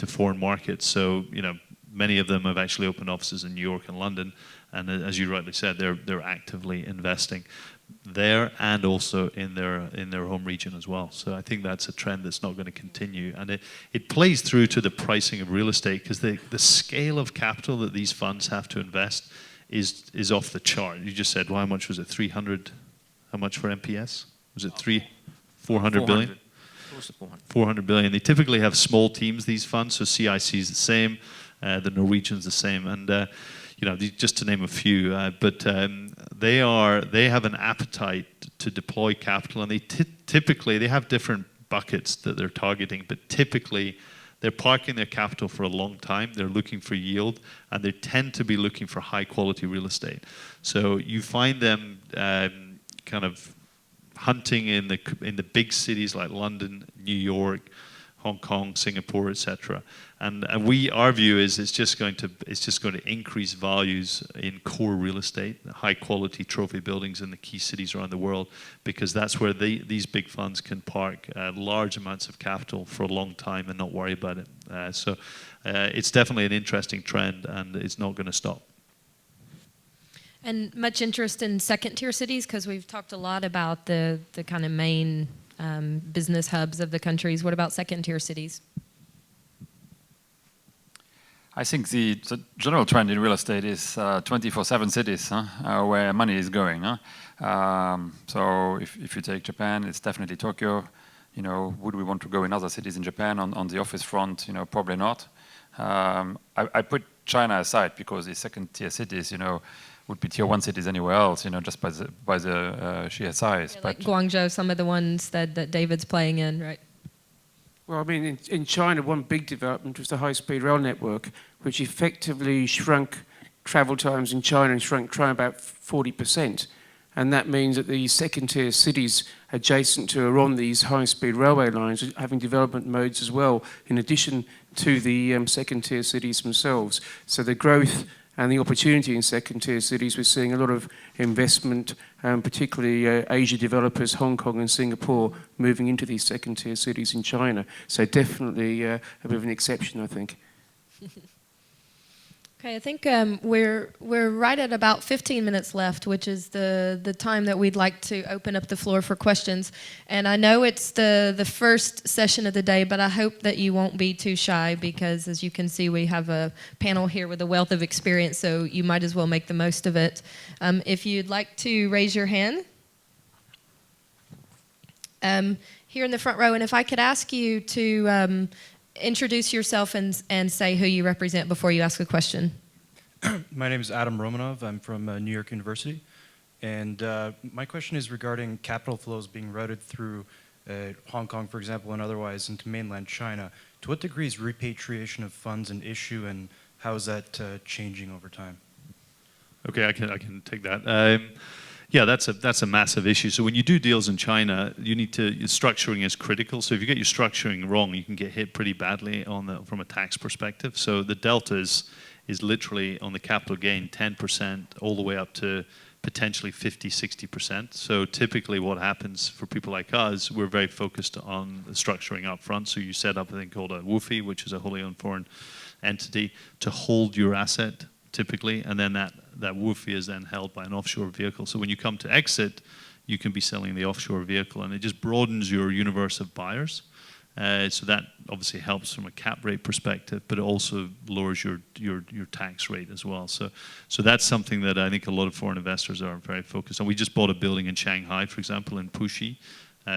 foreign markets. So, you know, many of them have actually opened offices in New York and London, and as you rightly said, they're actively investing there and also in their home region as well. So I think that's a trend that's not going to continue, and it plays through to the pricing of real estate, because the scale of capital that these funds have to invest is off the chart. You just said, well, how much was it? 300? How much for MPS? Was it 400 billion?
Close to 400.
400 billion. They typically have small teams, these funds, so CIC is the same, the Norwegian's the same, and just to name a few, but they have an appetite to deploy capital, and they typically they have different buckets that they're targeting, but typically they're parking their capital for a long time. They're looking for yield, and they tend to be looking for high quality real estate. So you find them kind of hunting in the big cities like London, New York, Hong Kong, Singapore, etc. And our view is it's just going to increase values in core real estate, high quality trophy buildings in the key cities around the world, because that's where these big funds can park large amounts of capital for a long time and not worry about it. So it's definitely an interesting trend, and it's not going to stop.
And much interest in second-tier cities, because we've talked a lot about the kind of main business hubs of the countries. What about second-tier cities?
I think the general trend in real estate is 24/7 cities, where money is going. So if you take Japan, it's definitely Tokyo. Would we want to go in other cities in Japan on the office front? Probably not. I put China aside, because the second-tier cities, would be tier 1 cities anywhere else, just by the sheer size.
Yeah, like Guangzhou, some of the ones that David's playing in, right?
Well, I mean, in China, one big development was the high-speed rail network, which effectively shrunk travel times in China and shrunk crime about 40%. And that means that the second-tier cities adjacent to or on these high-speed railway lines are having development modes as well, in addition to the second-tier cities themselves. So the growth and the opportunity in second-tier cities, we're seeing a lot of investment, particularly Asia developers, Hong Kong and Singapore, moving into these second-tier cities in China. So definitely a bit of an exception, I think.
Okay, I think we're right at about 15 minutes left, which is the time that we'd like to open up the floor for questions. And I know it's the first session of the day, but I hope that you won't be too shy, because as you can see, we have a panel here with a wealth of experience, so you might as well make the most of it. If you'd like to raise your hand. Here in the front row, and if I could ask you to introduce yourself and say who you represent before you ask a question.
My name is Adam Romanov. I'm from New York University. And my question is regarding capital flows being routed through Hong Kong, for example, and otherwise into mainland China. To what degree is repatriation of funds an issue, and how is that changing over time?
Okay, I can take that. Yeah, that's a massive issue. So when you do deals in China, structuring is critical. So if you get your structuring wrong, you can get hit pretty badly from a tax perspective. So the delta is literally on the capital gain 10% all the way up to potentially 50, 60%. So typically what happens for people like us, we're very focused on the structuring up front. So you set up a thing called a WUFI, which is a wholly owned foreign entity, to hold your asset typically, and then that WUFI is then held by an offshore vehicle. So when you come to exit, you can be selling the offshore vehicle, and it just broadens your universe of buyers. So that obviously helps from a cap rate perspective, but it also lowers your tax rate as well. So that's something that I think a lot of foreign investors are very focused on. We just bought a building in Shanghai, for example, in Puxi,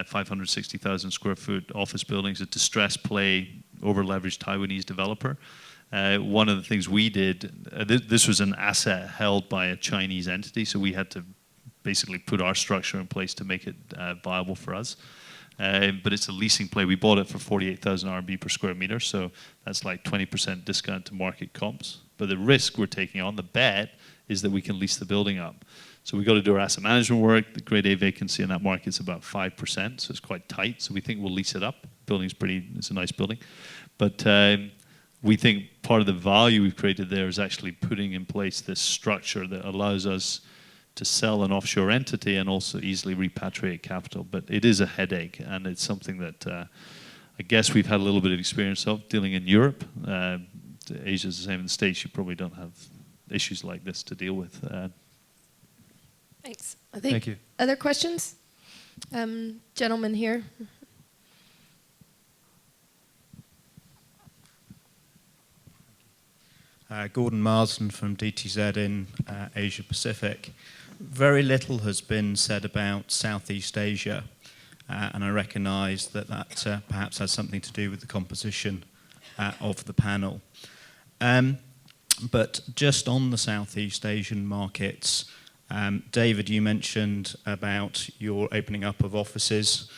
560,000 square foot office buildings, a distressed play, over-leveraged Taiwanese developer. One of the things we did, this was an asset held by a Chinese entity, so we had to basically put our structure in place to make it viable for us. But it's a leasing play. We bought it for 48,000 RMB per square meter, so that's like 20% discount to market comps. But the risk we're taking on, the bet, is that we can lease the building up. So we've got to do our asset management work. The grade A vacancy in that market's about 5%, so it's quite tight. So we think we'll lease it up. It's a nice building. But we think part of the value we've created there is actually putting in place this structure that allows us to sell an offshore entity and also easily repatriate capital. But it is a headache, and it's something that I guess we've had a little bit of experience of dealing in Europe. Asia's the same in the States. You probably don't have issues like this to deal with.
Thanks.
Thank you.
Other questions? Gentleman here.
Gordon Marsden from DTZ in Asia Pacific. Very little has been said about Southeast Asia, and I recognise that perhaps has something to do with the composition of the panel. But just on the Southeast Asian markets, David, you mentioned about your opening up of offices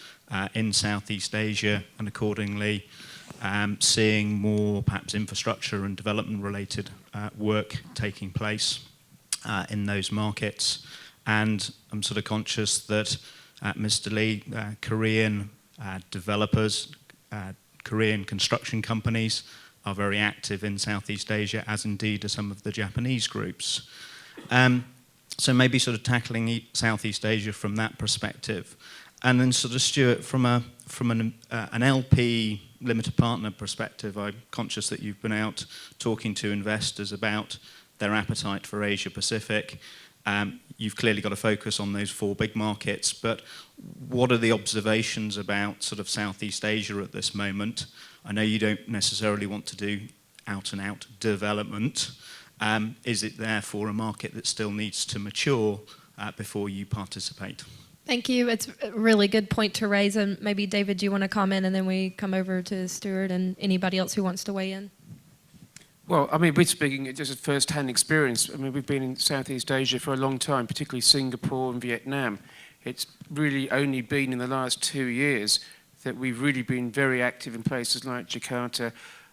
in Southeast Asia and accordingly seeing more perhaps infrastructure and development related work taking place in those markets. And I'm sort of conscious that Mr. Lee, Korean developers, Korean construction companies are very active in Southeast Asia, as indeed are some of the Japanese groups. So maybe sort of tackling Southeast Asia from that perspective. And then sort of Stuart, from an LP limited partner perspective, I'm conscious that you've been out talking to investors about their appetite for Asia Pacific. You've clearly got to focus on those 4 big markets, but what are the observations about sort of Southeast Asia at this moment? I know you don't necessarily want to do out and out development. Is it therefore a market that still needs to mature before you participate?
Thank you. It's a really good point to raise. And maybe, David, do you want to comment? And then we come over to Stuart and anybody else who wants to weigh in.
Well, I mean, we're speaking just a first-hand experience. I mean, we've been in Southeast Asia for a long time, particularly Singapore and Vietnam. It's really only been in the last 2 years that we've really been very active in places like Jakarta,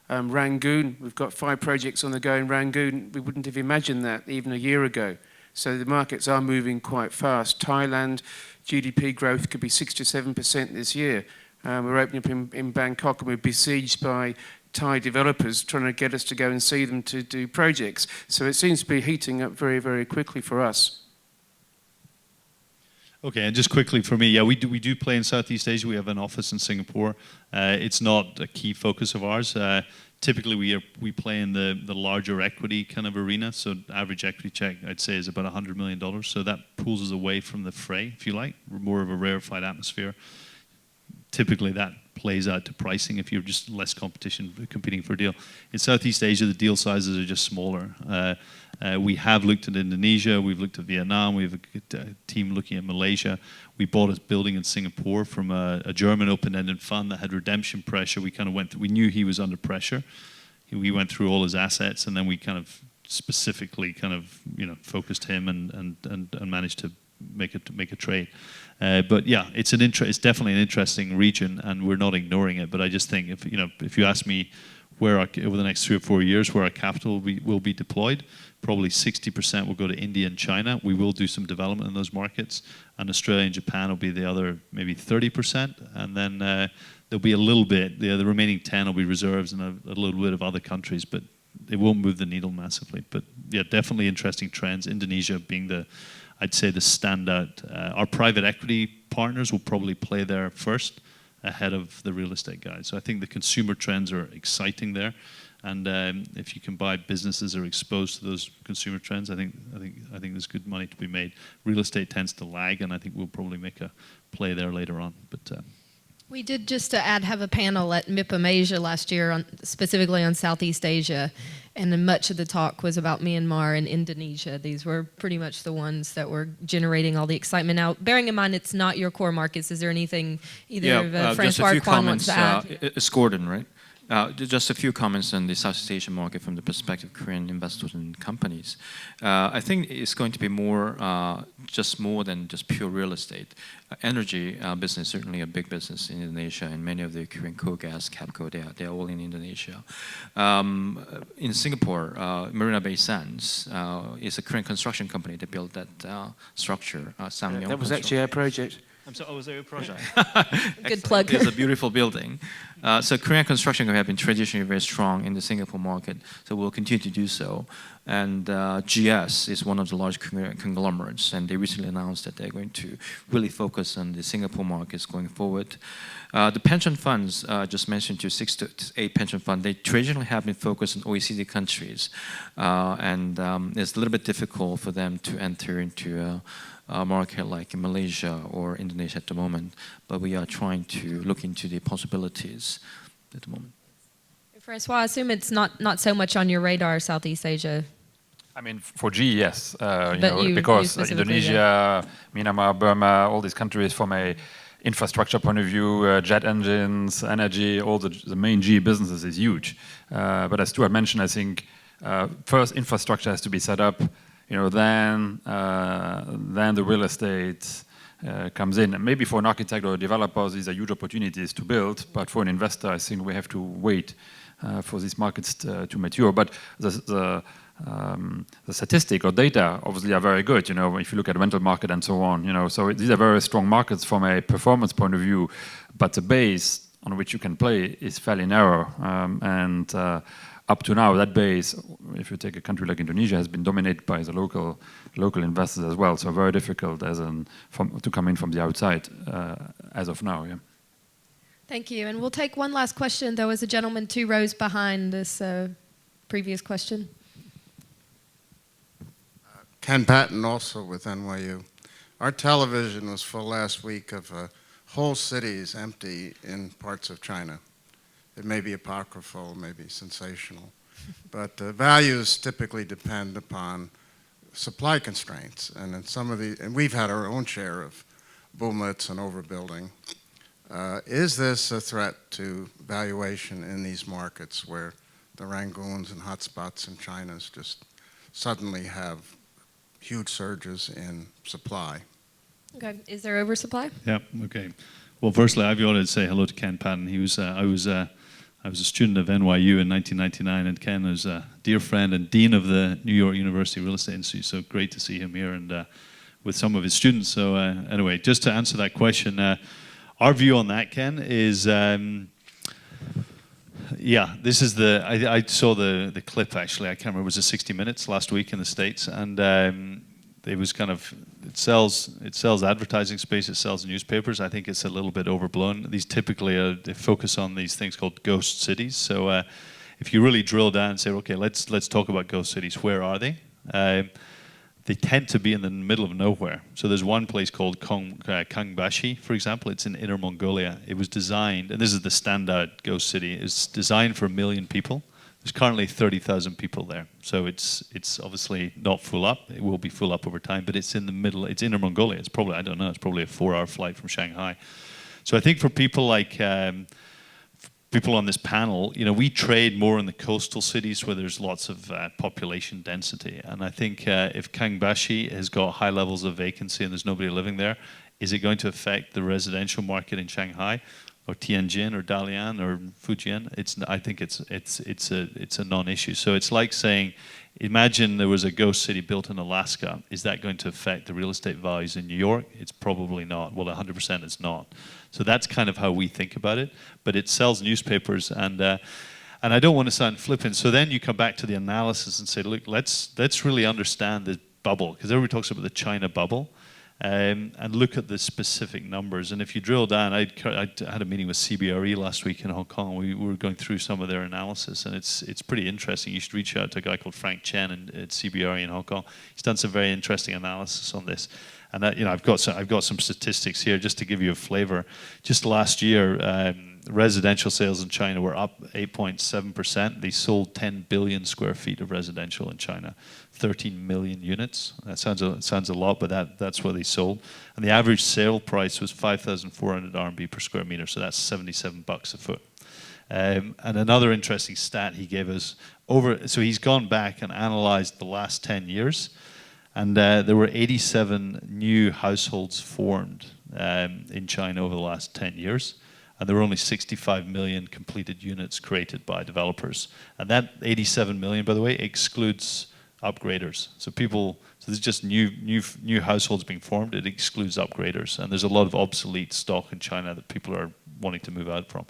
Rangoon. We've got 5 projects on the go in Rangoon. We wouldn't have imagined that even a year ago. So the markets are moving quite fast. Thailand, GDP growth could be 6 to 7% this year. We're opening up in Bangkok and we're besieged by Thai developers trying to get us to go and see them to do projects. So it seems to be heating up very, very quickly for us.
Okay, and just quickly for me, yeah, we do play in Southeast Asia. We have an office in Singapore. It's not a key focus of ours. Typically, we play in the larger equity kind of arena. So average equity check, I'd say, is about $100 million. So that pulls us away from the fray, if you like. We're more of a rarefied atmosphere. Typically, that plays out to pricing if you're just less competition competing for a deal. In Southeast Asia, the deal sizes are just smaller. We have looked at Indonesia, we've looked at Vietnam, we have a team looking at Malaysia. We bought a building in Singapore from a German open-ended fund that had redemption pressure. We kind of we knew he was under pressure. We went through all his assets and then we kind of specifically kind of, focused him and managed to make a trade. But yeah, it's definitely an interesting region, and we're not ignoring it. But I just think if you ask me where over the next 3 or 4 years where our capital will be deployed, probably 60% will go to India and China. We will do some development in those markets, and Australia and Japan will be the other maybe 30%, and then there'll be a little bit. The remaining 10 will be reserves and a little bit of other countries, but it won't move the needle massively. But yeah, definitely interesting trends. Indonesia being I'd say the standout. Our private equity partners will probably play there first, ahead of the real estate guys. So I think the consumer trends are exciting there, and if you can buy businesses that are exposed to those consumer trends, I think there's good money to be made. Real estate tends to lag, and I think we'll probably make a play there later on. But
We did, just to add, have a panel at MIPIM Asia last year specifically on Southeast Asia, and then much of the talk was about Myanmar and Indonesia. These were pretty much the ones that were generating all the excitement. Now, bearing in mind it's not your core markets, is there anything either Francois or Kwon wants to add?
It's Gordon, right? Just a few comments on the Southeast Asian market from the perspective of Korean investors and companies. I think it's going to be more than just pure real estate. Energy business is certainly a big business in Indonesia, and many of the Korean coal gas, Capco, they are all in Indonesia. In Singapore, Marina Bay Sands is a Korean construction company that built that structure.
That was actually our project.
I'm sorry, was there a project?
Good plug.
It's a beautiful building. So Korean construction have been traditionally very strong in the Singapore market, so we'll continue to do so. And GS is one of the large Korean conglomerates, and they recently announced that they're going to really focus on the Singapore markets going forward. The pension funds, just mentioned to 6 to 8 pension funds, they traditionally have been focused on OECD countries, and it's a little bit difficult for them to enter into a market like in Malaysia or Indonesia at the moment, but we are trying to look into the possibilities at the moment.
Francois, I assume it's not so much on your radar, Southeast Asia.
I mean, for G, yes,
you
because
specifically,
Indonesia, Myanmar, Burma, all these countries from a infrastructure point of view, jet engines, energy, all the main G businesses is huge. But as Stuart mentioned, I think first infrastructure has to be set up, then the real estate comes in. And maybe for an architect or a developer, these are huge opportunities to build, but for an investor, I think we have to wait for these markets to mature. But the statistic or data obviously are very good, if you look at rental market and so on, so these are very strong markets from a performance point of view, but the base on which you can play is fairly narrow. And up to now, that base, if you take a country like Indonesia, has been dominated by the local investors as well, so very difficult to come in from the outside as of now, yeah.
Thank you. And we'll take one last question. There was a gentleman 2 rows behind this previous question.
Ken Patton, also with NYU. Our television was full last week of whole cities empty in parts of China. It may be apocryphal, may be sensational, but values typically depend upon supply constraints. And in some of and we've had our own share of boomlets and overbuilding. Is this a threat to valuation in these markets where the Rangoons and hotspots in China just suddenly have huge surges in supply?
Okay. Is there oversupply?
Yeah, okay. Well, firstly, I wanted to say hello to Ken Patton. I was a student of NYU in 1999, and Ken is a dear friend and dean of the New York University Real Estate Institute, so great to see him here and with some of his students. So anyway, just to answer that question, our view on that, Ken, is this is I saw the clip actually. I can't remember. It was a 60 Minutes last week in the States, and it was kind of it sells advertising space. It sells newspapers. I think it's a little bit overblown. These typically they focus on these things called ghost cities. So if you really drill down and say, okay, let's talk about ghost cities. Where are they? They tend to be in the middle of nowhere. So there's one place called Kangbashi, for example. It's in Inner Mongolia. It was designed, and this is the standout ghost city. It's designed for 1 million people. There's currently 30,000 people there. So it's obviously not full up. It will be full up over time, but it's in the middle. It's Inner Mongolia. It's probably, I don't know, it's probably a 4-hour flight from Shanghai. So I think for people like people on this panel, we trade more in the coastal cities where there's lots of population density. And I think if Kangbashi has got high levels of vacancy and there's nobody living there, is it going to affect the residential market in Shanghai or Tianjin or Dalian or Fujian? I think it's a non-issue. So it's like saying, imagine there was a ghost city built in Alaska. Is that going to affect the real estate values in New York? It's probably not. Well, 100% it's not. So that's kind of how we think about it. But it sells newspapers, and I don't want to sound flippant. So then you come back to the analysis and say, look, let's really understand this bubble, because everybody talks about the China bubble, and look at the specific numbers. And if you drill down, I had a meeting with CBRE last week in Hong Kong. We were going through some of their analysis, and it's pretty interesting. You should reach out to a guy called Frank Chen at CBRE in Hong Kong. He's done some very interesting analysis on this. And I've got some statistics here just to give you a flavor. Just last year, residential sales in China were up 8.7%. They sold 10 billion square feet of residential in China, 13 million units. That sounds a lot, but that's what they sold. And the average sale price was 5,400 RMB per square meter, so that's $77 a foot. And another interesting stat he gave us so he's gone back and analyzed the last 10 years. And there were 87 new households formed in China over the last 10 years. And there were only 65 million completed units created by developers. And that 87 million, by the way, excludes upgraders. So there's just new households being formed. It excludes upgraders, and there's a lot of obsolete stock in China that people are wanting to move out from.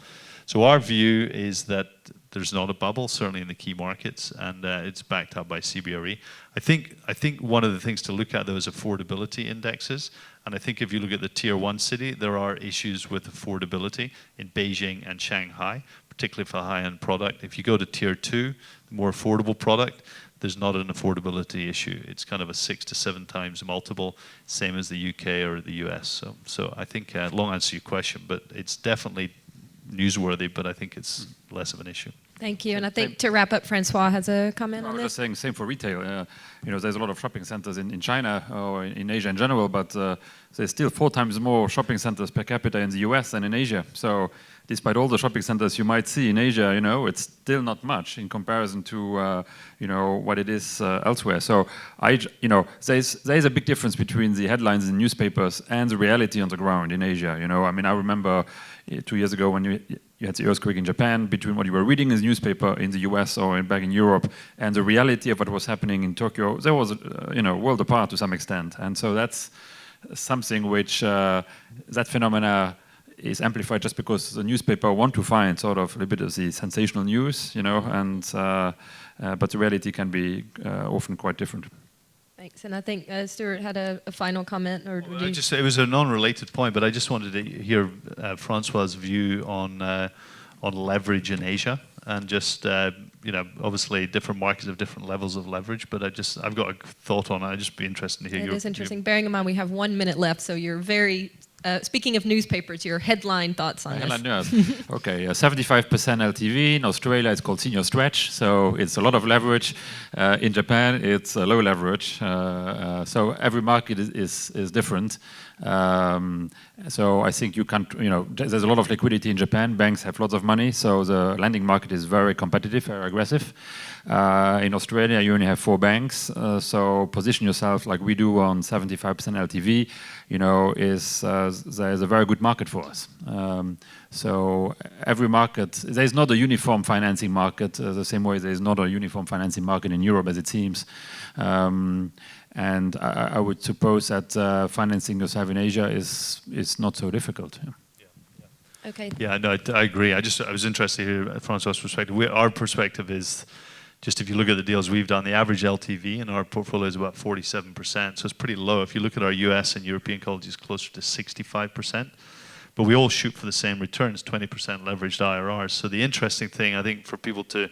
So our view is that there's not a bubble, certainly in the key markets, and it's backed up by CBRE. I think one of the things to look at, though, is affordability indexes. And I think if you look at the tier 1 city, there are issues with affordability in Beijing and Shanghai, particularly for high-end product. If you go to tier 2, the more affordable product, there's not an affordability issue. It's kind of a 6 to 7 times multiple, same as the UK or the US. So I think, long answer to your question, but it's definitely newsworthy, but I think it's less of an issue.
Thank you. And I think to wrap up, Francois has a comment on
I was
this.
just saying, same for retail. There's a lot of shopping centers in China or in Asia in general, but there's still 4 times more shopping centers per capita in the US than in Asia. So despite all the shopping centers you might see in Asia, it's still not much in comparison to what it is elsewhere. So there's a big difference between the headlines in newspapers and the reality on the ground in Asia. I remember 2 years ago when you had the earthquake in Japan, between what you were reading in the newspaper in the US or back in Europe and the reality of what was happening in Tokyo, there was world apart to some extent. And so that's something which that phenomena is amplified just because the newspaper want to find sort of a little bit of the sensational news, but the reality can be often quite different.
Thanks. And I think Stuart had a final comment. Or
Well, it was a non-related point, but I just wanted to hear Francois' view on leverage in Asia, and just obviously different markets have different levels of leverage. But I've got a thought on it. I'd just be interested to hear your.
It is interesting. Bearing in mind we have 1 minute left, so you're very. Speaking of newspapers, your headline thoughts on this?
Headline news. Okay, 75% LTV. In Australia, it's called senior stretch, so it's a lot of leverage. In Japan, it's low leverage. So every market is different. So I think you can't, there's a lot of liquidity in Japan. Banks have lots of money, so the lending market is very competitive, very aggressive. In Australia, you only have 4 banks, so position yourself like we do on 75% LTV. There's a very good market for us. So every market, there's not a uniform financing market the same way there's not a uniform financing market in Europe as it seems. And I would suppose that financing yourself in Asia is not so difficult. Yeah.
Okay.
Yeah, no, I agree. I was interested to hear Francois' perspective. Our perspective is, just if you look at the deals we've done, the average LTV in our portfolio is about 47%, so it's pretty low. If you look at our US and European colleges, closer to 65%. But we all shoot for the same returns, 20% leveraged IRRs. So the interesting thing, I think, for people to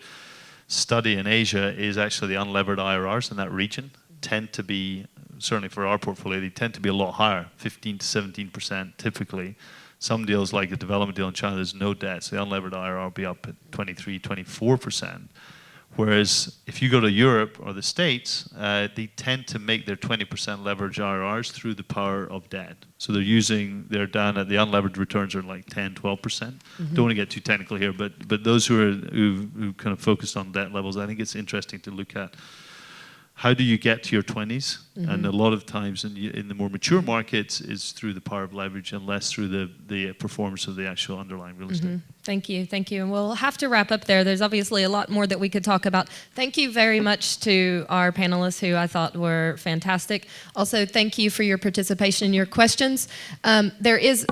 study in Asia is actually the unlevered IRRs in that region tend to be, certainly for our portfolio, they tend to be a lot higher, 15 to 17% typically. Some deals, like a development deal in China, there's no debt, so the unlevered IRR will be up at 23, 24%. Whereas if you go to Europe or the States, they tend to make their 20% leverage IRRs through the power of debt. So they're down at the unlevered returns are like 10, 12%. Don't want to get too technical here, but those who kind of focused on debt levels, I think it's interesting to look at how do you get to your 20s? And a lot of times in the more mature markets is through the power of leverage and less through the performance of the actual underlying real estate.
Thank you. And we'll have to wrap up there. There's obviously a lot more that we could talk about. Thank you very much to our panelists who I thought were fantastic. Also, thank you for your participation and your questions. There is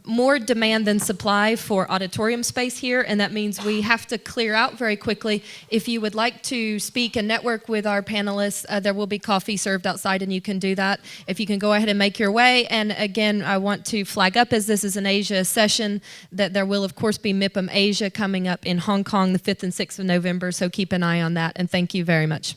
more demand than supply for auditorium space here, and that means we have to clear out very quickly. If you would like to speak and network with our panelists, there will be coffee served outside, and you can do that. If you can go ahead and make your way. And again, I want to flag up, as this is an Asia session, that there will, of course, be MIPIM Asia coming up in Hong Kong the 5th and 6th of November, so keep an eye on that, and thank you very much.